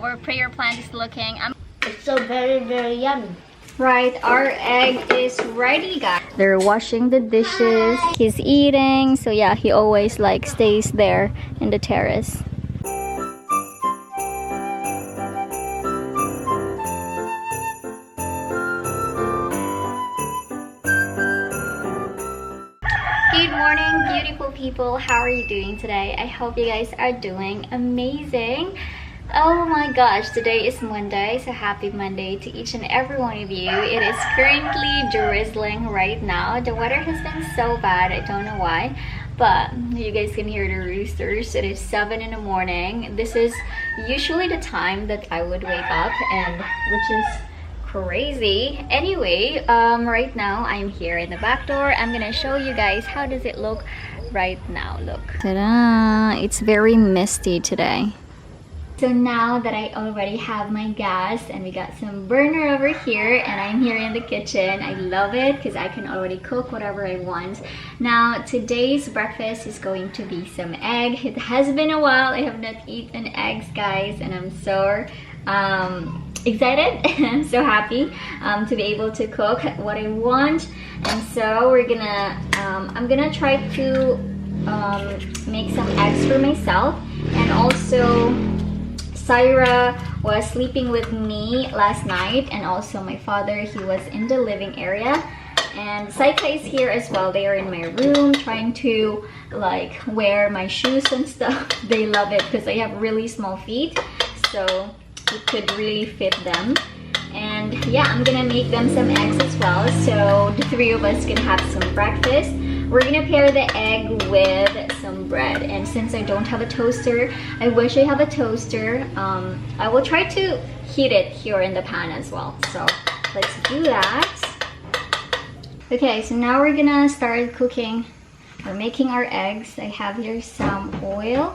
our prayer plant is looking. It's so very, very yummy. Right, our egg is ready, guys. They're washing the dishes. He's eating, so yeah, he always like stays there in the terrace. Good morning, beautiful people. How are you doing today? I hope you guys are doing amazing. Oh my gosh, today is Monday, so happy Monday to each and every one of you. It is currently drizzling right now. The weather has been so bad, I don't know why, but you guys can hear the roosters. It is 7 in the morning. This is usually the time that I would wake up, and which is crazy. Anyway, right now I'm here in the back door. I'm gonna show you guys how does it look right now. Look, ta-da! It's very misty today. So now that I already have my gas and we got some burner over here and I'm here in the kitchen, I love it because I can already cook whatever I want. Now today's breakfast is going to be some egg. It has been a while I have not eaten eggs, guys, and I'm so excited. I'm so happy to be able to cook what I want. And so we're gonna I'm gonna try to make some eggs for myself. And also Syra was sleeping with me last night, and also my father, he was in the living area, and Saika is here as well. They are in my room trying to like wear my shoes and stuff. They love it because I have really small feet, so it could really fit them. And yeah, I'm gonna make them some eggs as well, so the three of us can have some breakfast. We're gonna pair the egg with some bread, and since I don't have a toaster, I wish I have a toaster. I will try to heat it here in the pan as well, so let's do that. Okay, so now we're gonna start cooking. We're making our eggs. I have here some oil.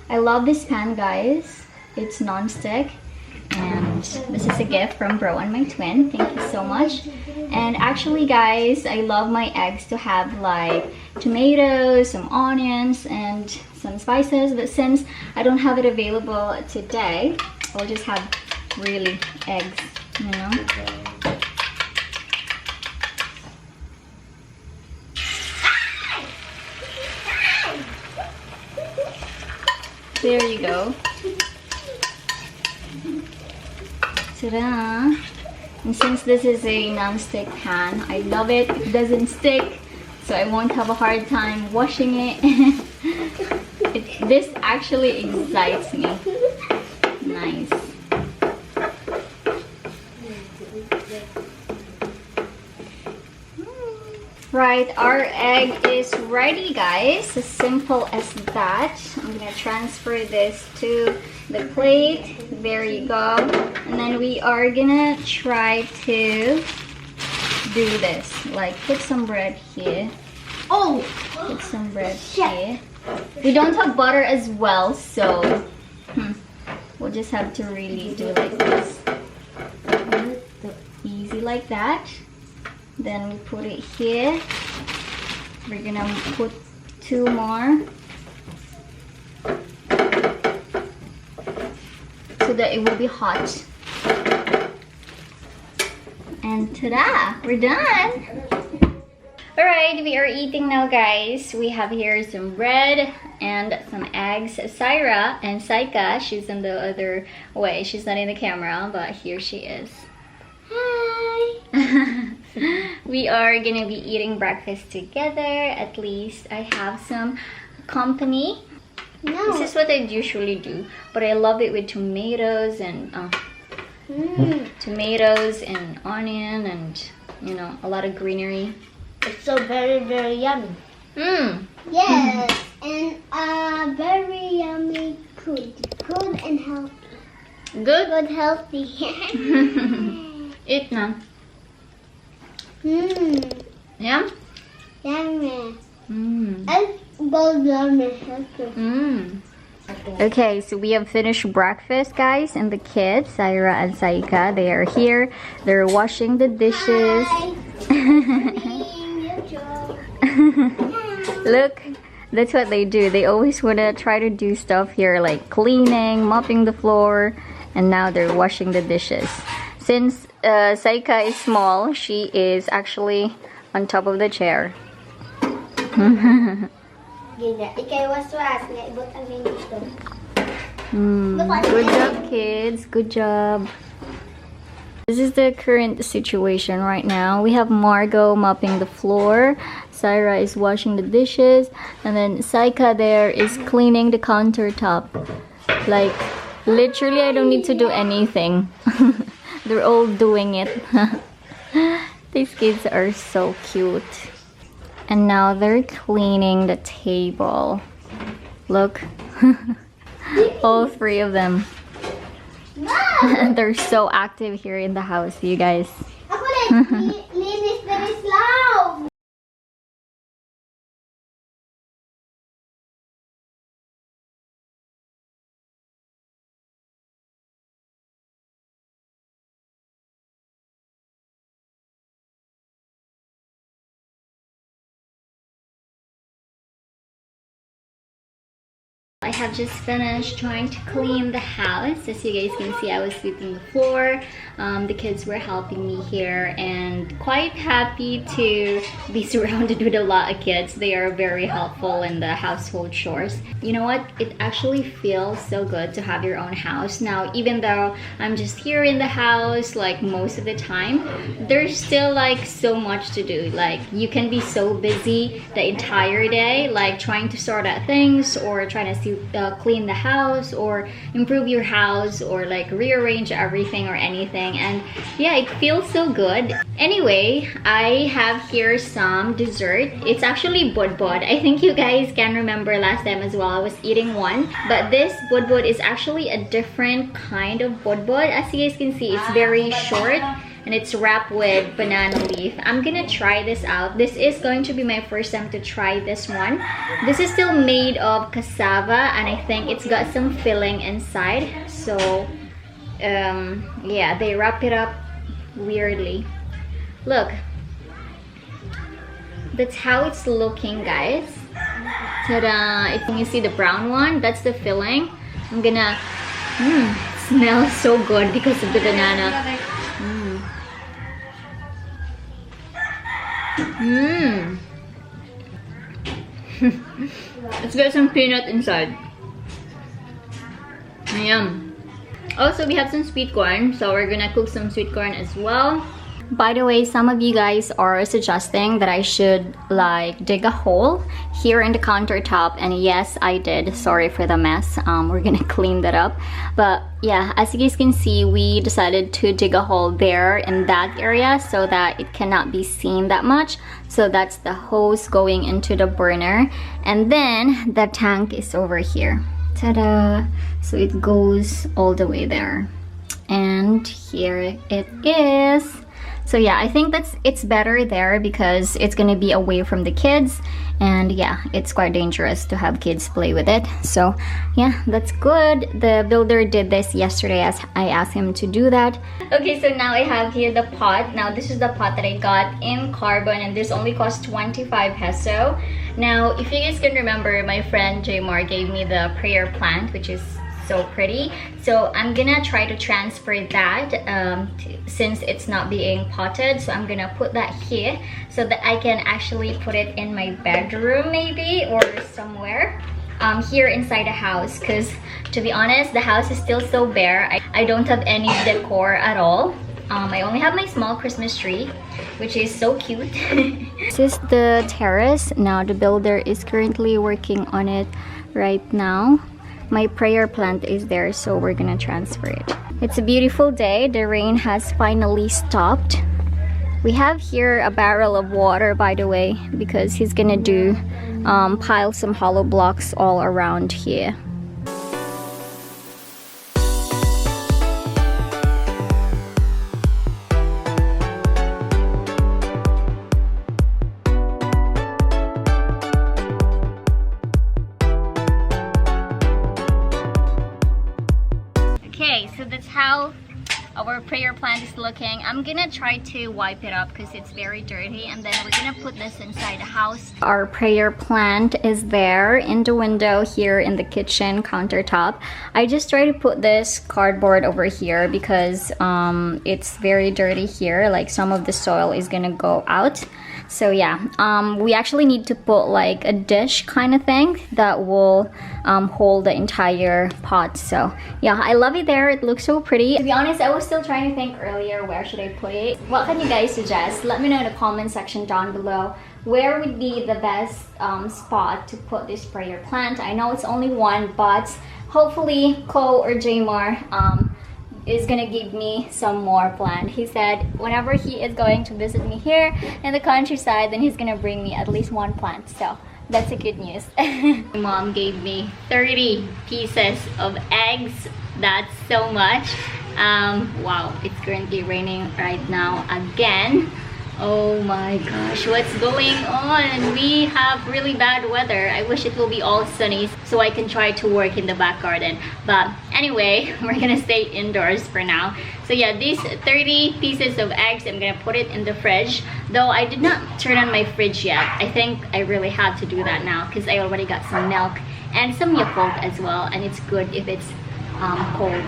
I love this pan, guys. It's non-stick, and this is a gift from Bro and my twin. Thank you so much. And actually, guys, I love my eggs to have like tomatoes, some onions, and some spices, but since I don't have it available today, I'll just have really eggs, you know. There you go. Ta-da! And since this is a non-stick pan, I love it. It doesn't stick, so I won't have a hard time washing it. This actually excites me. Nice. Right, our egg is ready, guys. As simple as that. I'm gonna transfer this to the plate. There you go. And then we are gonna try to do this. Like put some bread here. Oh! Put some bread here. We don't have butter as well, so we'll just have to really do like this. Easy like that. Then we put it here. We're gonna put 2 more so that it will be hot. And ta-da! We're done! Alright, we are eating now, guys. We have here some bread and some eggs. Syra and Saika, she's in the other way. She's not in the camera, but here she is. Hi! We are gonna be eating breakfast together. At least I have some company. No. This is what I usually do, but I love it with tomatoes and tomatoes and onion and, you know, a lot of greenery. It's so very, very yummy. Yes, and very yummy food. Good and healthy. Good? Good, healthy. Eat now. Yeah? Yummy. Mm. It's both yummy, healthy. Okay, so we have finished breakfast, guys, and the kids, Syra and Saika, they are here. They're washing the dishes. Look, that's what they do. They always want to try to do stuff here, like cleaning, mopping the floor, and now they're washing the dishes. Since Saika is small, she is actually on top of the chair. Good job, kids. Good job. This is the current situation right now. We have Margot mopping the floor. Syra is washing the dishes. And then Saika there is cleaning the countertop. Like, literally, I don't need to do anything. They're all doing it. These kids are so cute. And now they're cleaning the table. Look. All three of them. They're so active here in the house, you guys. I have just finished trying to clean the house. As you guys can see, I was sweeping the floor. The kids were helping me here, and quite happy to be surrounded with a lot of kids. They are very helpful in the household chores. You know what? It actually feels so good to have your own house. Now, even though I'm just here in the house like most of the time, there's still like so much to do. Like, you can be so busy the entire day, like trying to sort out things or trying to clean the house or improve your house or like rearrange everything or anything, and yeah, it feels so good. Anyway, I have here some dessert. It's actually budbud. I think you guys can remember last time as well I was eating one, but this budbud is actually a different kind of budbud. As you guys can see, it's very short and it's wrapped with banana leaf. I'm gonna try this out. This is going to be my first time to try this one. This is still made of cassava, and I think it's got some filling inside. So yeah, they wrap it up weirdly. Look, that's how it's looking, guys. Ta-da! If you see the brown one, that's the filling. I'm gonna it smells so good because of the banana. It's got some peanut inside. Yum. Also, we have some sweet corn, so we're gonna cook some sweet corn as well. By the way, some of you guys are suggesting that I should like dig a hole here in the countertop, and yes, I did. Sorry for the mess. We're gonna clean that up. But yeah, as you guys can see, we decided to dig a hole there in that area so that it cannot be seen that much. So that's the hose going into the burner, and then the tank is over here. Ta-da! So it goes all the way there, and here it is. So yeah, I think it's better there because it's gonna be away from the kids, and yeah, it's quite dangerous to have kids play with it. So yeah, that's good. The builder did this yesterday as I asked him to do that. Okay, so now I have here the pot. Now this is the pot that I got in Carbon, and this only cost 25 peso. Now, if you guys can remember, my friend Jaymar gave me the prayer plant, which is so pretty. So I'm gonna try to transfer that since it's not being potted. So I'm gonna put that here so that I can actually put it in my bedroom maybe, or somewhere here inside the house, because to be honest, the house is still so bare. I don't have any decor at all. I only have my small Christmas tree, which is so cute. This is the terrace. Now the builder is currently working on it right now. My prayer plant is there, so we're gonna transfer it. It's a beautiful day. The rain has finally stopped. We have here a barrel of water, by the way, because he's gonna do pile some hollow blocks all around here. Okay, so that's how our prayer plant is looking. I'm gonna try to wipe it up because it's very dirty, and then we're gonna put this inside the house. Our prayer plant is there in the window here in the kitchen countertop. I just try to put this cardboard over here because it's very dirty here. Like some of the soil is gonna go out. So yeah, we actually need to put like a dish kind of thing that will hold the entire pot. So yeah, I love it there. It looks so pretty. To be honest, I was still trying to think earlier, where should I put it? What can you guys suggest? Let me know in the comment section down below. Where would be the best spot to put this prayer plant? I know it's only one, but hopefully Ko or Jamar is gonna give me some more plant. He said whenever he is going to visit me here in the countryside, then he's gonna bring me at least one plant. So that's a good news. My mom gave me 30 pieces of eggs. That's so much. Wow, it's currently raining right now again. Oh my gosh, what's going on? We have really bad weather. I wish it will be all sunny so I can try to work in the back garden. But anyway, we're gonna stay indoors for now. So yeah, these 30 pieces of eggs, I'm gonna put it in the fridge. Though I did not turn on my fridge yet. I think I really have to do that now because I already got some milk and some Yakult as well. And it's good if it's cold.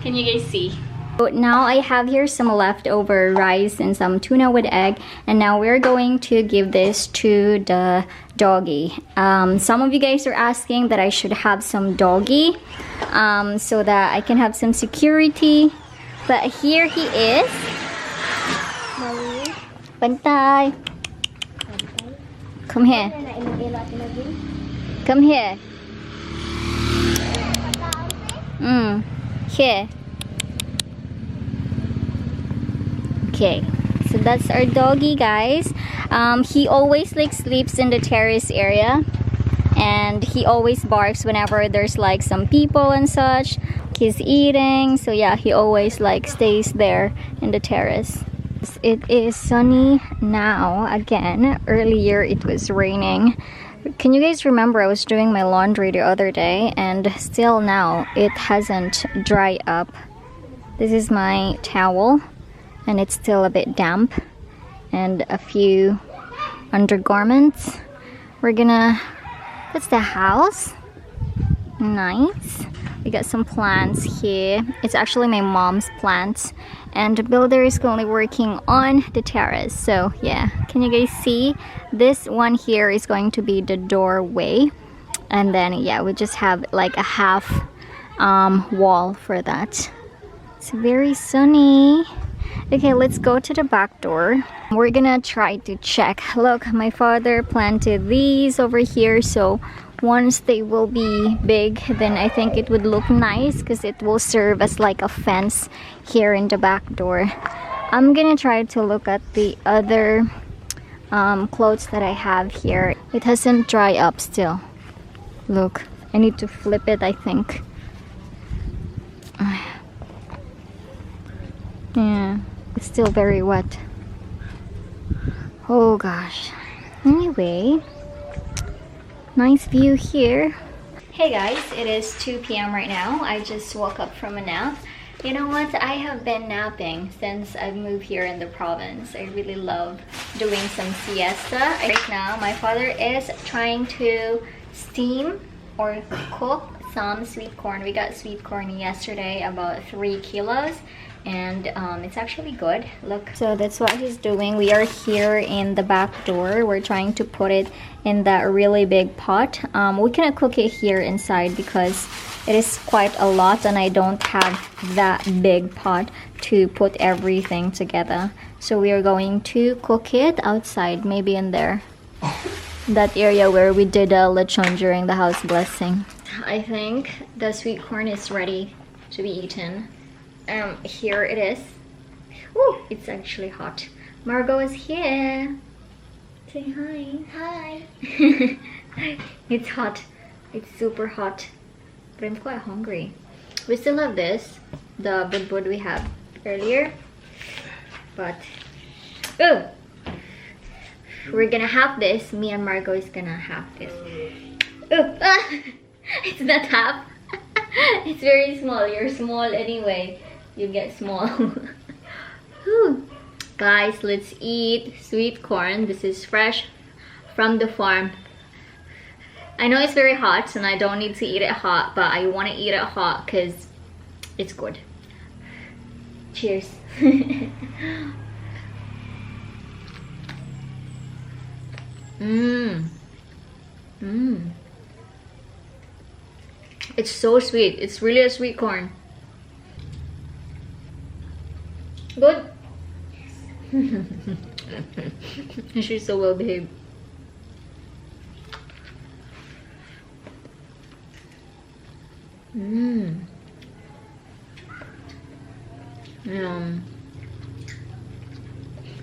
Can you guys see? So now I have here some leftover rice and some tuna with egg, and now we're going to give this to the doggy. Some of you guys are asking that I should have some doggy so that I can have some security, but here he is. Bantay. Come here. Come here. Here. Okay, so that's our doggy, guys. He always like sleeps in the terrace area, and he always barks whenever there's like some people and such. He's eating, so yeah, he always like stays there in the terrace. It is sunny now again. Earlier it was raining. Can you guys remember I was doing my laundry the other day, and still now it hasn't dried up. This is my towel, and it's still a bit damp, and a few undergarments. We're gonna, that's the house. Nice. We got some plants here. It's actually my mom's plants, and the builder is currently working on the terrace. So yeah, can you guys see? This one here is going to be the doorway, and then yeah, we just have like a half wall for that. It's very sunny. Okay, let's go to the back door. We're gonna try to check. Look, my father planted these over here, so once they will be big, then I think it would look nice because it will serve as like a fence here in the back door. I'm gonna try to look at the other clothes that I have here. It hasn't dried up still. Look, I need to flip it, I think. Yeah, it's still very wet. Oh gosh. Anyway, nice view here. Hey guys, it is 2 p.m. right now. I just woke up from a nap. You know what? I have been napping since I've moved here in the province. I really love doing some siesta. Right now, my father is trying to steam or cook some sweet corn. We got sweet corn yesterday, about 3 kilos. And it's actually good. Look, so that's what he's doing. We are here in the back door. We're trying to put it in that really big pot. We cannot cook it here inside because it is quite a lot, and I don't have that big pot to put everything together. So we are going to cook it outside, maybe in there, that area where we did a lechon during the house blessing. I think the sweet corn is ready to be eaten. Here it is. Woo, it's actually hot. Margot is here. Say hi. Hi. It's hot. It's super hot. But I'm quite hungry. We still have this, the budbud we had earlier. But, oh, We're gonna have this. Me and Margot is gonna have this. Oh, it's not half. It's very small. You're small anyway. You get small. Whew. Guys, let's eat sweet corn. This is fresh from the farm. I know it's very hot and I don't need to eat it hot, but I want to eat it hot because it's good. Cheers. It's so sweet. It's really a sweet corn. Good. She's so well behaved.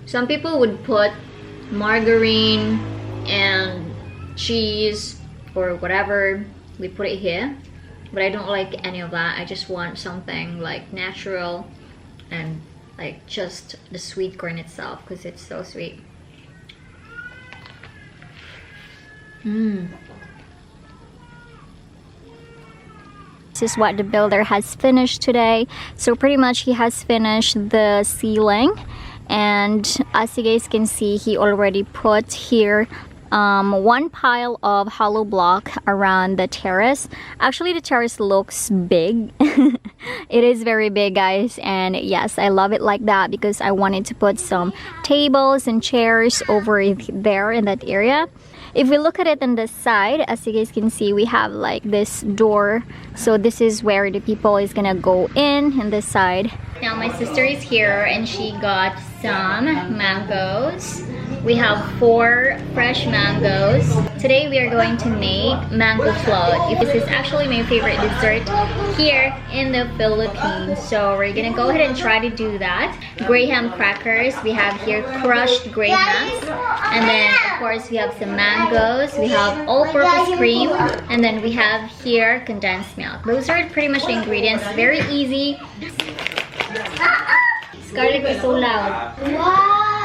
Some people would put margarine and cheese or whatever, we put it here, but I don't like any of that. I just want something like natural and like just the sweet corn itself because it's so sweet. This is what the builder has finished today. So pretty much he has finished the ceiling, and as you guys can see, he already put here one pile of hollow block around the terrace. Actually, the terrace looks big. It is very big, guys, and yes, I love it like that because I wanted to put some tables and chairs over there in that area. If we look at it on the side, as you guys can see, we have like this door, so this is where the people is gonna go in this side. Now my sister is here and she got some mangoes. We have 4 fresh mangoes. Today we are going to make mango float. This is actually my favorite dessert here in the Philippines. So we're gonna go ahead and try to do that. Graham crackers. We have here crushed grahams. And then of course we have some mangoes. We have all-purpose cream. And then we have here condensed milk. Those are pretty much the ingredients. Very easy. Scarlett is so loud.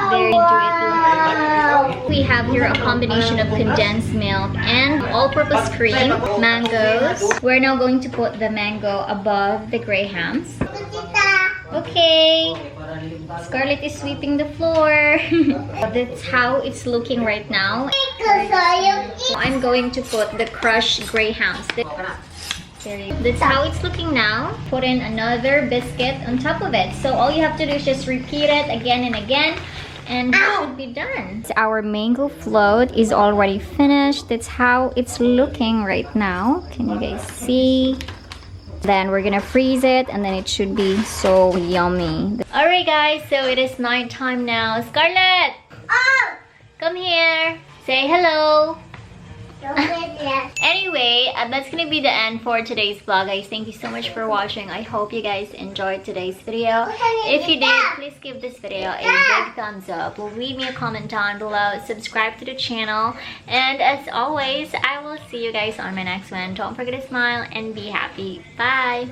Very into it. We have here a combination of condensed milk and all-purpose cream, mangoes. We're now going to put the mango above the grahams. Okay. Scarlett is sweeping the floor. That's how it's looking right now. I'm going to put the crushed grahams. That's how it's looking now. Put in another biscuit on top of it. So all you have to do is just repeat it again and again, and it should be done. Our mango float is already finished. That's how it's looking right now. Can you guys see? Then we're gonna freeze it and then it should be so yummy. Alright guys, so it is night time now. Scarlett! Oh! Come here. Say hello. Anyway, that's gonna be the end for today's vlog, guys. Thank you so much for watching. I hope you guys enjoyed today's video. If you did, please give this video a big thumbs up. Leave me a comment down below. Subscribe to the channel. And as always, I will see you guys on my next one. Don't forget to smile and be happy. Bye!